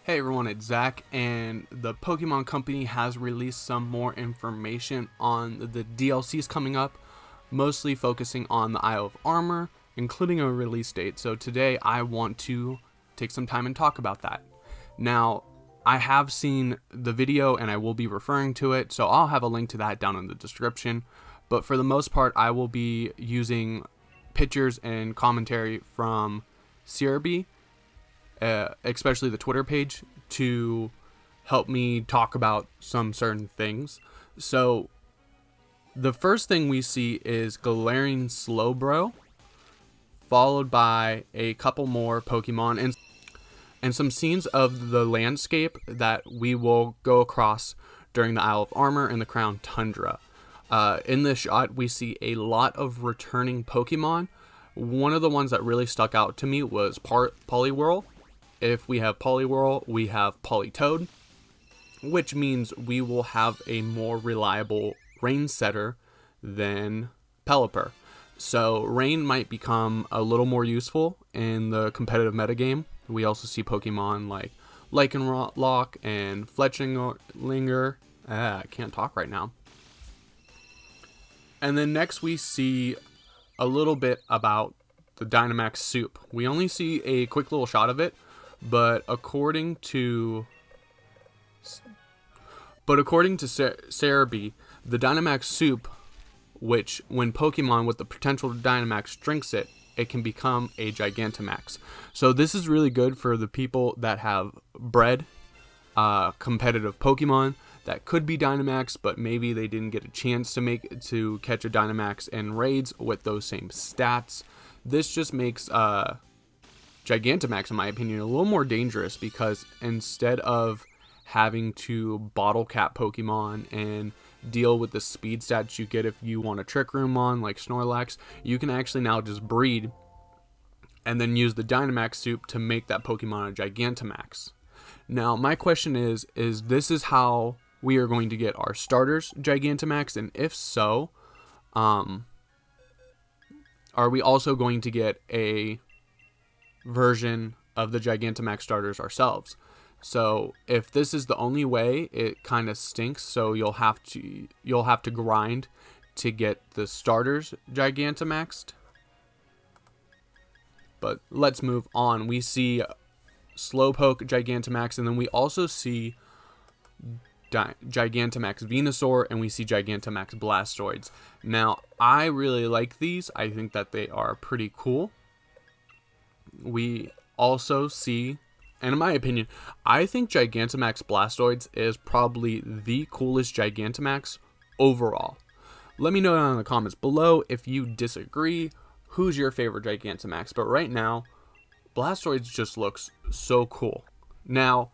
Hey everyone, it's Zach, and the Pokemon Company has released some more information on the DLCs coming up, mostly focusing on the Isle of Armor, including a release date. So today I want to take some time and talk about that. Now, I have seen the video and I will be referring to it, so I'll have a link to that down in the description. But for the most part, I will be using pictures and commentary from CRB, especially the Twitter page, to help me talk about some certain things. So the first thing we see is Galarian Slowbro, followed by a couple more Pokemon and some scenes of the landscape that we will go across during the Isle of Armor and the Crown Tundra. In this shot, we see a lot of returning Pokemon. One of the ones that really stuck out to me was Poliwhirl. If we have Poliwhirl, we have Politoed, which means we will have a more reliable rain setter than Pelipper. So rain might become a little more useful in the competitive metagame. We also see Pokemon like Lycanroc and Fletchlinger. I can't talk right now. And then next we see a little bit about the Dynamax Soup. We only see a quick little shot of it, but according to Cerebi, the Dynamax Soup, which when Pokemon with the potential Dynamax drinks it, it can become a Gigantamax. So this is really good for the people that have bred competitive Pokemon that could be Dynamax, but maybe they didn't get a chance to catch a Dynamax in raids with those same stats. This just makes Gigantamax, in my opinion, a little more dangerous, because instead of having to bottle cap Pokemon and deal with the speed stats you get if you want a Trick Room on like Snorlax, you can actually now just breed and then use the Dynamax Soup to make that Pokemon a Gigantamax. Now, my question is this is how we are going to get our starters Gigantamax? And if so, are we also going to get a version of the Gigantamax starters ourselves? So if this is the only way, it kind of stinks. So you'll have to grind to get the starters Gigantamaxed. But let's move on. We see Slowpoke Gigantamax, and then we also see Gigantamax Venusaur, and we see Gigantamax Blastoids. Now, I really like these. I think that they are pretty cool. We also see, and in my opinion, I think Gigantamax Blastoids is probably the coolest Gigantamax overall. Let me know down in the comments below if you disagree. Who's your favorite Gigantamax? But right now, Blastoids just looks so cool. Now,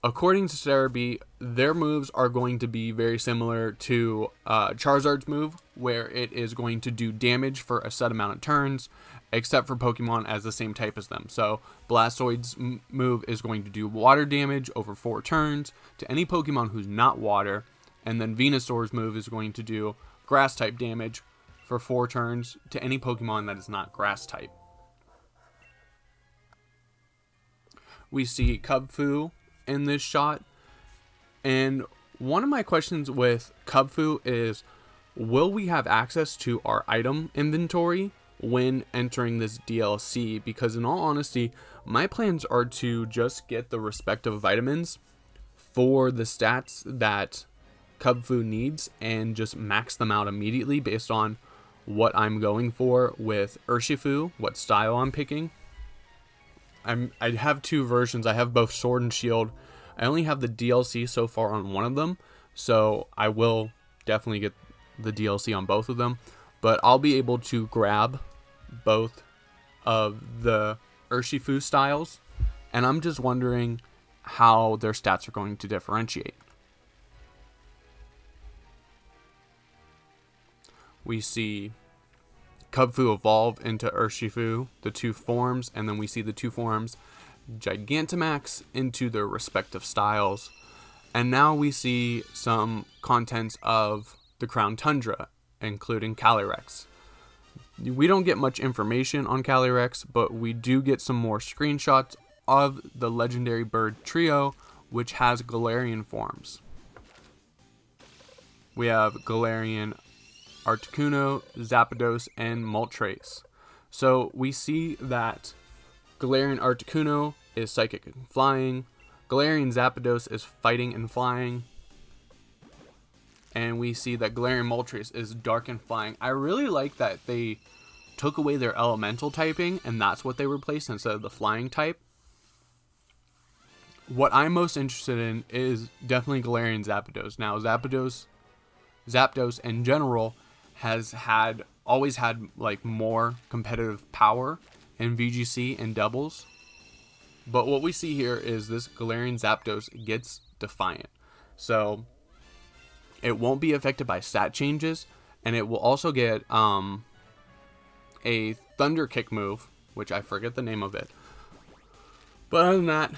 according to Cerebi, their moves are going to be very similar to Charizard's move, where it is going to do damage for a set amount of turns, except for Pokemon as the same type as them. So Blastoid's move is going to do water damage over 4 turns to any Pokemon who's not water, and then Venusaur's move is going to do grass type damage for 4 turns to any Pokemon that is not grass type. We see Kubfu in this shot, and one of my questions with Kubfu is, will we have access to our item inventory when entering this DLC? Because in all honesty, my plans are to just get the respective vitamins for the stats that Kubfu needs and just max them out immediately based on what I'm going for with Urshifu, what style I'm picking. I have 2 versions. I have both Sword and Shield. I only have the DLC so far on one of them, so I will definitely get the DLC on both of them. But I'll be able to grab both of the Urshifu styles, and I'm just wondering how their stats are going to differentiate. We see Kubfu evolve into Urshifu, the 2 forms, and then we see the 2 forms Gigantamax into their respective styles. And now we see some contents of the Crown Tundra, including Calyrex. We don't get much information on Calyrex, but we do get some more screenshots of the legendary bird trio, which has Galarian forms. We have Galarian Articuno, Zapdos, and Moltres. So we see that Galarian Articuno is psychic and flying, Galarian Zapdos is fighting and flying, and we see that Galarian Moltres is dark and flying. I really like that they took away their elemental typing and that's what they replaced instead of the flying type. What I'm most interested in is definitely Galarian Zapdos. Now Zapdos in general has always had like more competitive power in VGC and doubles. But what we see here is this Galarian Zapdos gets Defiant. So it won't be affected by stat changes, and it will also get a Thunder Kick move, which I forget the name of it. But other than that,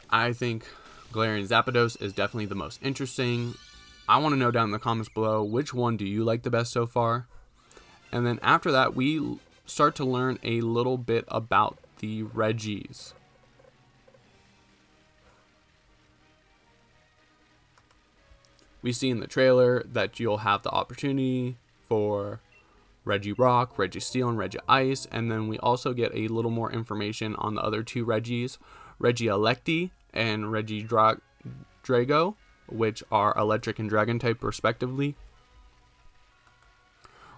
I think Galarian Zapdos is definitely the most interesting. I want to know down in the comments below, which one do you like the best so far? And then after that, we start to learn a little bit about the Reggis. We see in the trailer that you'll have the opportunity for Regirock, Registeel, and Regice, and then we also get a little more information on the other two Reggis, Regieleki and Regidrago, which are electric and dragon type respectively.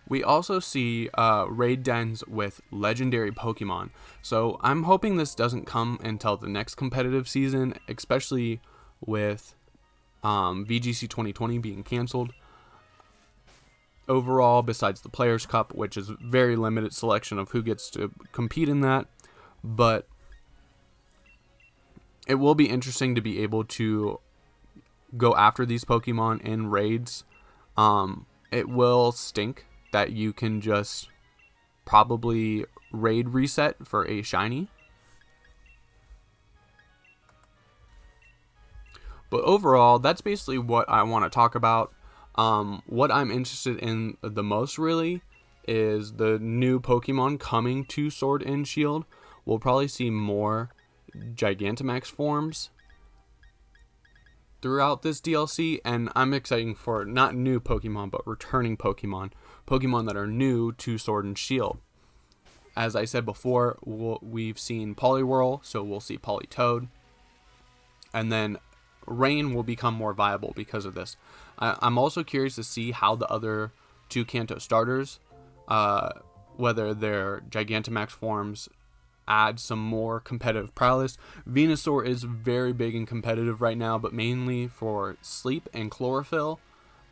We also see raid dens with legendary Pokemon, so I'm hoping this doesn't come until the next competitive season, especially with VGC 2020 being canceled. Overall, besides the Players' Cup, which is very limited selection of who gets to compete in that, but it will be interesting to be able to go after these Pokemon in raids. It will stink that you can just probably raid reset for a shiny. But overall, that's basically what I want to talk about. What I'm interested in the most really is the new Pokemon coming to Sword and Shield. We'll probably see more Gigantamax forms throughout this DLC, and I'm excited for not new Pokemon, but returning Pokemon. Pokemon that are new to Sword and Shield. As I said before, we've seen Poliwhirl, so we'll see Politoed. And then Rain will become more viable because of this. I'm also curious to see how the other two Kanto starters, whether their Gigantamax forms add some more competitive prowess. Venusaur is very big and competitive right now, but mainly for sleep and chlorophyll.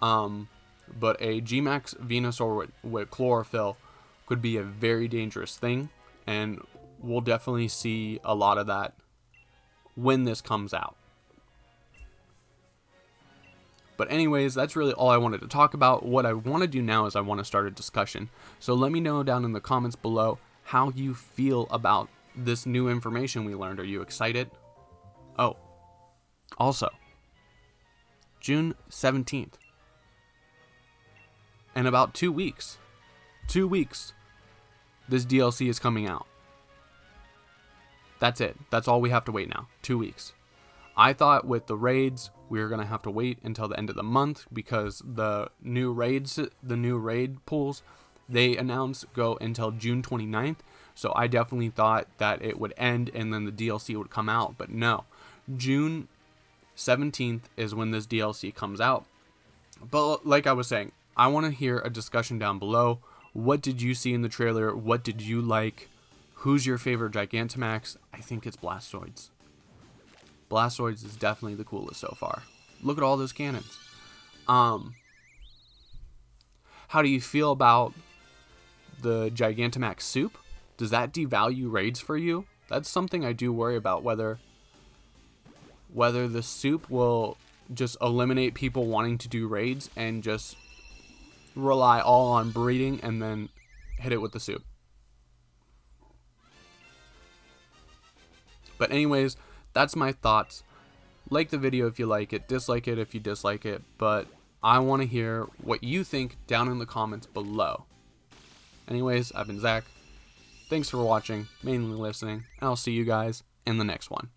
But a Gmax Venusaur with chlorophyll could be a very dangerous thing, and we'll definitely see a lot of that when this comes out. But anyways, that's really all I wanted to talk about. What I want to do now is I want to start a discussion. So let me know down in the comments below how you feel about this new information we learned. Are you excited? Oh, also, June 17th. In about 2 weeks, this DLC is coming out. That's it. That's all we have to wait now. 2 weeks. I thought with the raids, we were going to have to wait until the end of the month because the new raid pools, they announced go until June 29th. So I definitely thought that it would end and then the DLC would come out. But no, June 17th is when this DLC comes out. But like I was saying, I want to hear a discussion down below. What did you see in the trailer? What did you like? Who's your favorite Gigantamax? I think it's Blastoise. Blastoise is definitely the coolest so far. Look at all those cannons. How do you feel about the Gigantamax soup? Does that devalue raids for you? That's something I do worry about, whether the soup will just eliminate people wanting to do raids and just rely all on breeding and then hit it with the soup. But anyways, that's my thoughts. Like the video if you like it, dislike it if you dislike it, but I want to hear what you think down in the comments below. Anyways, I've been Zach. Thanks for watching, mainly listening, and I'll see you guys in the next one.